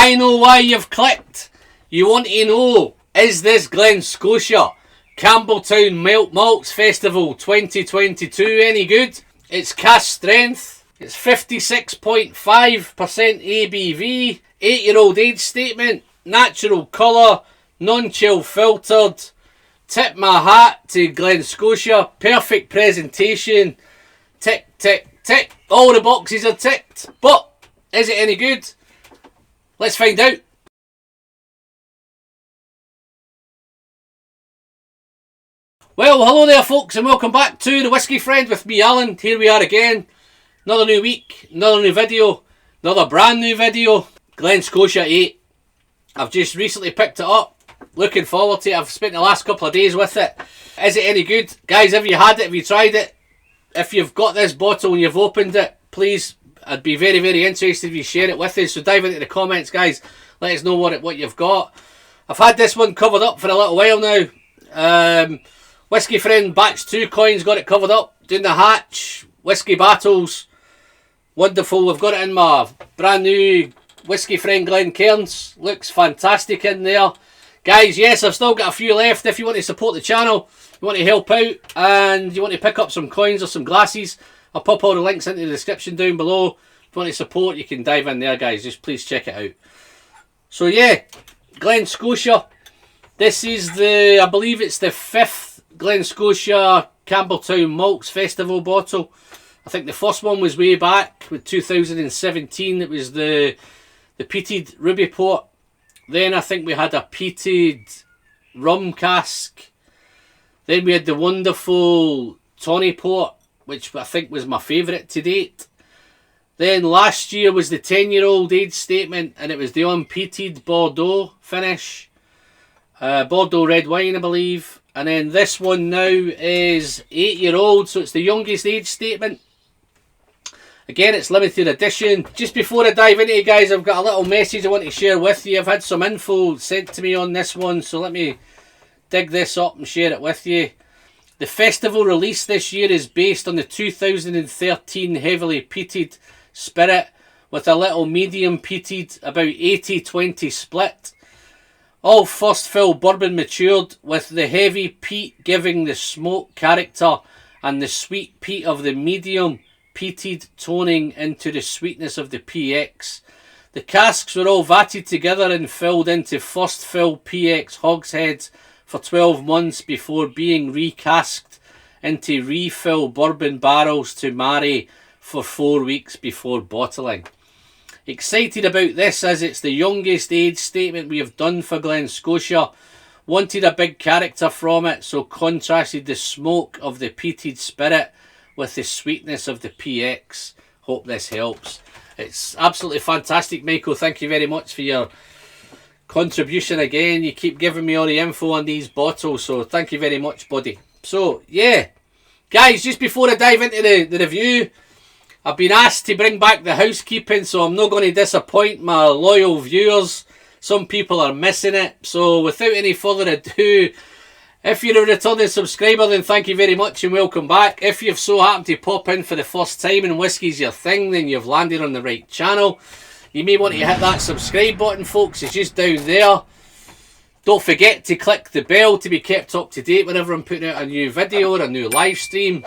I know why you've clicked. You want to know, is this Glen Scotia Campbeltown Malts Festival 2022 any good? It's cask strength, it's 56.5% ABV, 8-year-old age statement, natural colour, non-chill filtered. Tip my hat to Glen Scotia, perfect presentation, tick, tick, tick. All the boxes are ticked, but is it any good? Let's find out. Well, hello there folks, and welcome back to The Whisky Friend with me, Alan. Here we are again. Another new week, another new video, another brand new video. Glen Scotia 8. I've just recently picked it up. Looking forward to it. I've spent the last couple of days with it. Is it any good? Guys, have you had it? Have you tried it? If you've got this bottle and you've opened it, please, I'd be very, very interested if you share it with us. So dive into the comments, guys. Let us know what you've got. I've had this one covered up for a little while now. Whisky Friend Batch 2 coins, got it covered up. Doing the hatch. Whisky Battles. Wonderful. We've got it in my brand new Whisky Friend Glen Cairns. Looks fantastic in there. Guys, yes, I've still got a few left. If you want to support the channel, you want to help out, and you want to pick up some coins or some glasses, I'll pop all the links into the description down below. If you want to support, you can dive in there, guys. Just please check it out. So yeah, Glen Scotia. This is I believe it's the 5th Glen Scotia Campbeltown Malts Festival bottle. I think the first one was way back with 2017. It was the peated ruby port. Then I think we had a peated rum cask. Then we had the wonderful tawny port, which I think was my favourite to date. Then last year was the 10-year-old age statement, and it was the unpeated Bordeaux finish. Bordeaux red wine, I believe. And then this one now is 8-year-old, so it's the youngest age statement. Again, it's limited edition. Just before I dive into it, guys, I've got a little message I want to share with you. I've had some info sent to me on this one, so let me dig this up and share it with you. The festival release this year is based on the 2013 heavily peated spirit with a little medium peated, about 80-20 split. All first fill bourbon matured, with the heavy peat giving the smoke character and the sweet peat of the medium peated toning into the sweetness of the PX. The casks were all vatted together and filled into first fill PX hogsheads for 12 months before being recasked into refill bourbon barrels to marry for 4 weeks before bottling. Excited about this as it's the youngest age statement we have done for Glen Scotia. Wanted a big character from it, so contrasted the smoke of the peated spirit with the sweetness of the PX. Hope this helps. It's absolutely fantastic, Michael. Thank you very much for your contribution again. You keep giving me all the info on these bottles, so thank you very much, buddy. So yeah, guys, just before I dive into the review, I've been asked to bring back the housekeeping, so I'm not going to disappoint my loyal viewers. Some people are missing it, so without any further ado, if you're a returning subscriber, then thank you very much and welcome back. If you've so happened to pop in for the first time and whiskey's your thing, then you've landed on the right channel. You may want to hit that subscribe button, folks. It's just down there. Don't forget to click the bell to be kept up to date whenever I'm putting out a new video or a new live stream.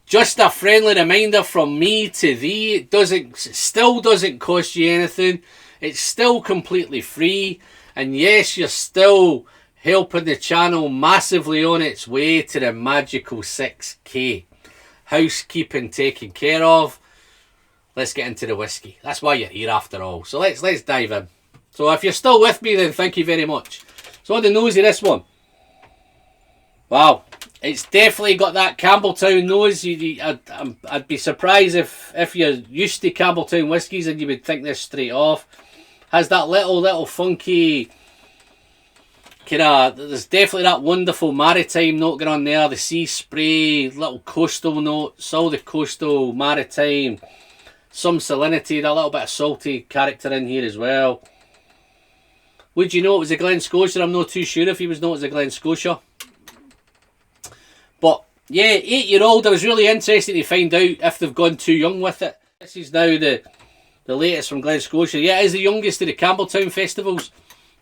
Just a friendly reminder from me to thee, it still doesn't cost you anything. It's still completely free. And yes, you're still helping the channel massively on its way to the magical 6K. Housekeeping taken care of. Let's get into the whiskey. That's why you're here after all. So let's dive in. So if you're still with me, then thank you very much. So on the nose of this one. Wow. It's definitely got that Campbeltown nose. I'd be surprised if you're used to Campbeltown whiskies and you would think this straight off. Has that little funky there's definitely that wonderful maritime note going on there. The sea spray, little coastal notes, all the coastal maritime, some salinity, that little bit of salty character in here as well. Would you know it was a Glen Scotia? I'm not too sure if he was known as a Glen Scotia. But yeah, 8-year-old, I was really interested to find out if they've gone too young with it. This is now the The latest from Glen Scotia. Yeah, it is the youngest of the Campbeltown festivals.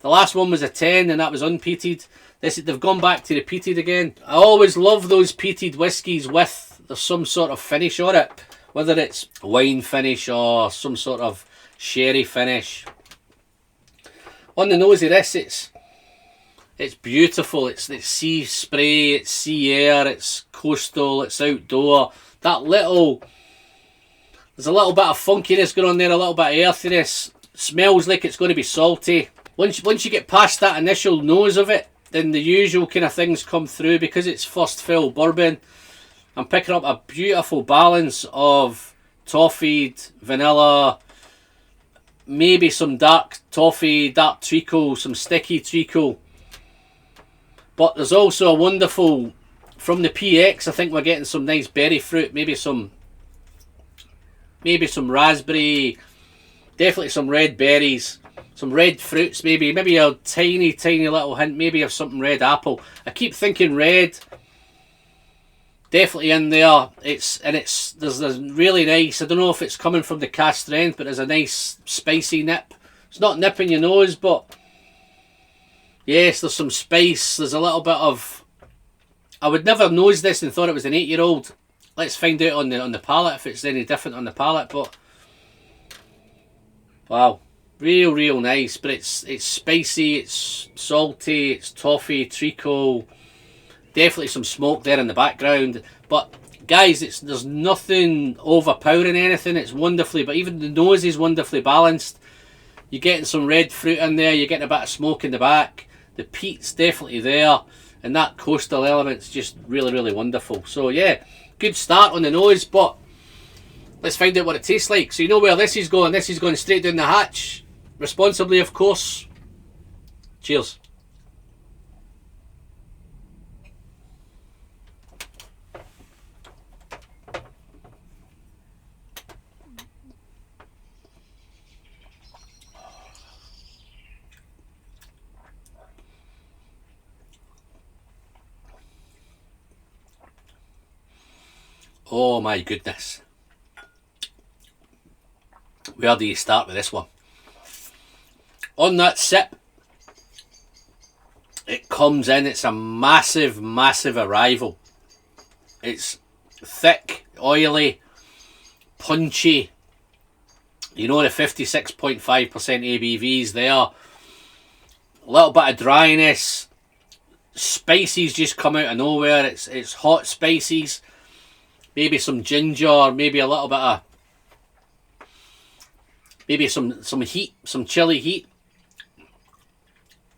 The last one was a 10 and that was unpeated. They've gone back to the peated again. I always love those peated whiskies with there's some sort of finish on it. Whether it's wine finish or some sort of sherry finish. On the nose of this, it's beautiful. It's sea spray, it's sea air, it's coastal, it's outdoor. There's a little bit of funkiness going on there, a little bit of earthiness. Smells like it's going to be salty. Once you get past that initial nose of it, then the usual kind of things come through because it's first fill bourbon. I'm picking up a beautiful balance of toffeed, vanilla, maybe some dark toffee, dark treacle, some sticky treacle. But there's also a wonderful, from the PX, I think we're getting some nice berry fruit, maybe some raspberry, definitely some red berries. Some red fruits, maybe a tiny little hint, maybe of something red apple. I keep thinking red. Definitely in there. There's a really nice, I don't know if it's coming from the cask strength, but there's a nice spicy nip. It's not nipping your nose, but yes, there's some spice. There's a little bit of, I would never nose this and thought it was an 8-year-old. Let's find out on the palate if it's any different on the palate, but wow. Real nice, but it's spicy, it's salty, it's toffee, treacle, definitely some smoke there in the background. But guys, there's nothing overpowering anything. It's wonderfully, but even the nose is wonderfully balanced. You're getting some red fruit in there, you're getting a bit of smoke in the back. The peat's definitely there, and that coastal element's just really wonderful. So yeah, good start on the nose, but let's find out what it tastes like. So you know where this is going. This is going straight down the hatch. Responsibly, of course. Cheers. Oh my goodness. Where do you start with this one? On that sip, it comes in, it's a massive arrival. It's thick, oily, punchy. You know, the 56.5% ABVs there. A little bit of dryness. Spices just come out of nowhere. It's hot spices. Maybe some ginger, maybe a little bit of, maybe some heat, some chili heat.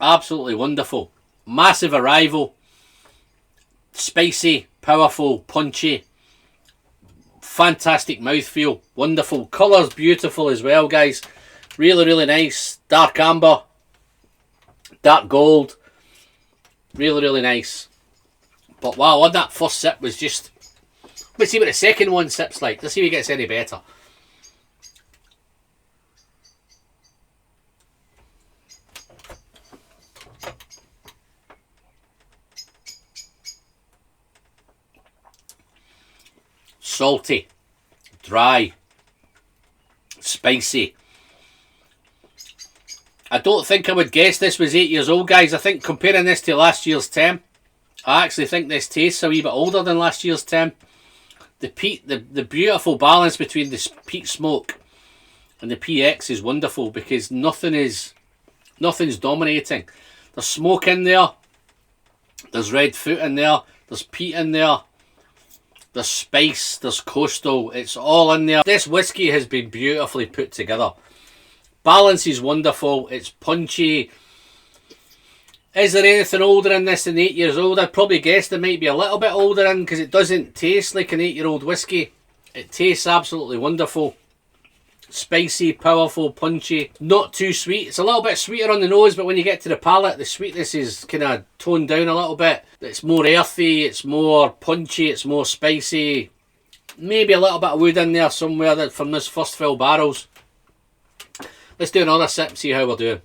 Absolutely wonderful. Massive arrival. Spicy, powerful, punchy. Fantastic mouthfeel. Wonderful. Colour's beautiful as well, guys. Really nice. Dark amber. Dark gold. Really nice. But wow, on that first sip was just... Let's see what the second one sips like. Let's see if it gets any better. Salty, dry, spicy. I don't think I would guess this was 8 years old, guys. I think comparing this to last year's 10, I actually think this tastes a wee bit older than last year's 10. The peat, the beautiful balance between the peat smoke and the PX is wonderful because nothing's dominating. There's smoke in there, there's red fruit in there, there's peat in there. There's spice, there's coastal, it's all in there. This whiskey has been beautifully put together. Balance is wonderful, it's punchy. Is there anything older in this than 8 years old? I'd probably guess there might be a little bit older in because it doesn't taste like an 8-year-old whiskey. It tastes absolutely wonderful. Spicy, powerful, punchy, not too sweet. It's a little bit sweeter on the nose, but when you get to the palate, the sweetness is kind of toned down a little bit. It's more earthy, it's more punchy, it's more spicy. Maybe a little bit of wood in there somewhere from this first fill barrels. Let's do another sip and see how we're doing.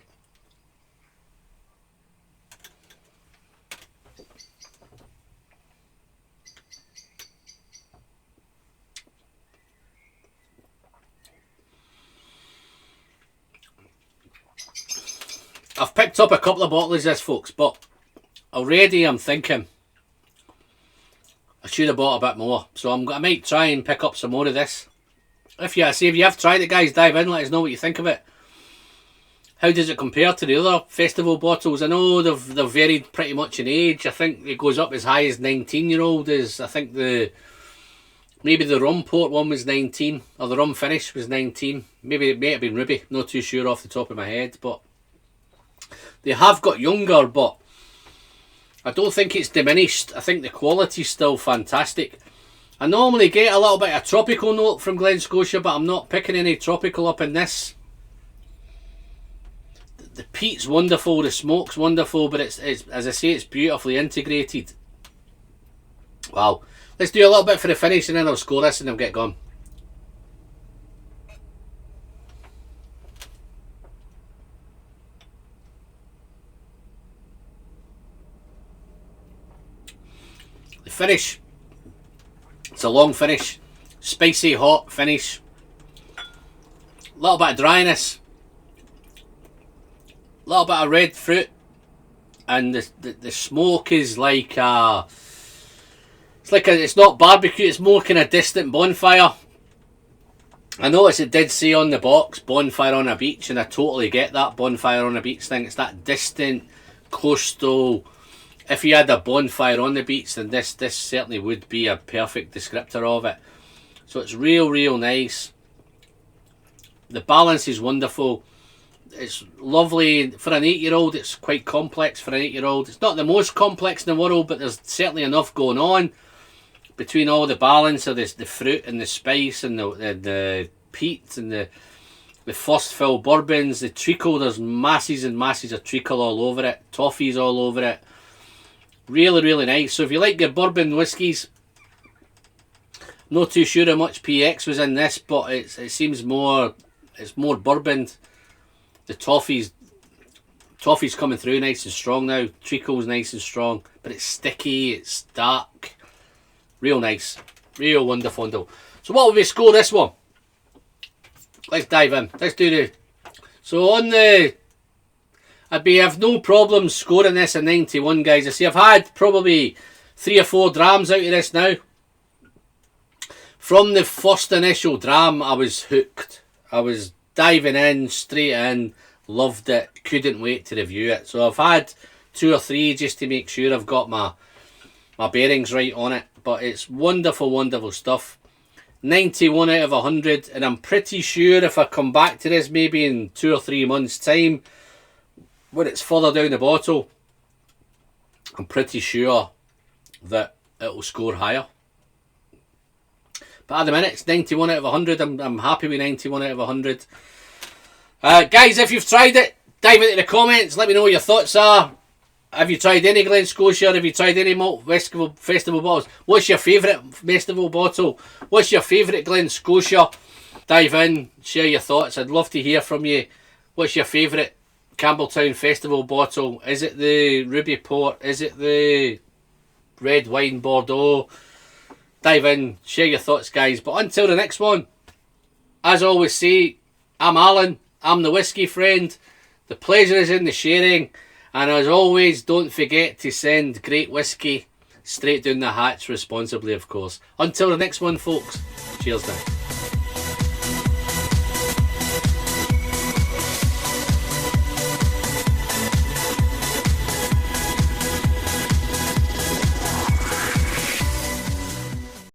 I've picked up a couple of bottles of this, folks, but already I'm thinking I should have bought a bit more. So I might try and pick up some more of this. If you have tried it, guys, dive in, let us know what you think of it. How does it compare to the other festival bottles? I know they've varied pretty much in age. I think it goes up as high as 19-year-old. I think maybe the rum port one was 19, or the rum finish was 19. Maybe it may have been Ruby. Not too sure off the top of my head, but they have got younger. But I don't think it's diminished. I think the quality's still fantastic. I normally get a little bit of tropical note from Glen Scotia, but I'm not picking any tropical up in this. The peat's wonderful, the smoke's wonderful, but it's as I say, it's beautifully integrated. Wow. Let's do a little bit for the finish and then I'll score this and I'll get gone. The finish. It's a long finish. Spicy, hot finish. A little bit of dryness. A little bit of red fruit. And the smoke is like it's not barbecue, it's more kind of distant bonfire. I noticed it did say on the box bonfire on a beach, and I totally get that bonfire on a beach thing. It's that distant coastal. If you had a bonfire on the beach, then this certainly would be a perfect descriptor of it. So it's real nice. The balance is wonderful. It's lovely for an 8-year-old. It's quite complex for an 8-year-old. It's not the most complex in the world, but there's certainly enough going on between all the balance of the fruit and the spice and the peat and the first fill bourbons, the treacle. There's masses and masses of treacle all over it, toffees all over it. Really nice. So if you like your bourbon whiskies, not too sure how much PX was in this, but it seems it's more bourbon. The toffee's coming through nice and strong now. Treacle's nice and strong, but it's sticky, it's dark. Real nice. Real wonderful. So what will we score this one? Let's dive in. Let's do the... So on the... I'd have no problem scoring this a 91, guys. I see I've had probably 3 or 4 drams out of this now. From the first initial dram, I was hooked. I was diving in, straight in, loved it, couldn't wait to review it. So I've had 2 or 3 just to make sure I've got my bearings right on it. But it's wonderful stuff. 91 out of 100, and I'm pretty sure if I come back to this maybe in 2 or 3 months' time, when it's further down the bottle, I'm pretty sure that it will score higher. But at the minute, it's 91 out of 100. I'm happy with 91 out of 100. Guys, if you've tried it, dive into the comments. Let me know what your thoughts are. Have you tried any Glen Scotia? Have you tried any malt festival bottles? What's your favourite festival bottle? What's your favourite Glen Scotia? Dive in, share your thoughts. I'd love to hear from you. What's your favourite Campbeltown festival bottle? Is it the Ruby Port? Is it the red wine Bordeaux? Dive in, share your thoughts, guys. But until the next one, as I always say, I'm Alan. I'm the whiskey friend. The pleasure is in the sharing. And as always, don't forget to send great whiskey straight down the hatch responsibly, of course. Until the next one, folks. Cheers now.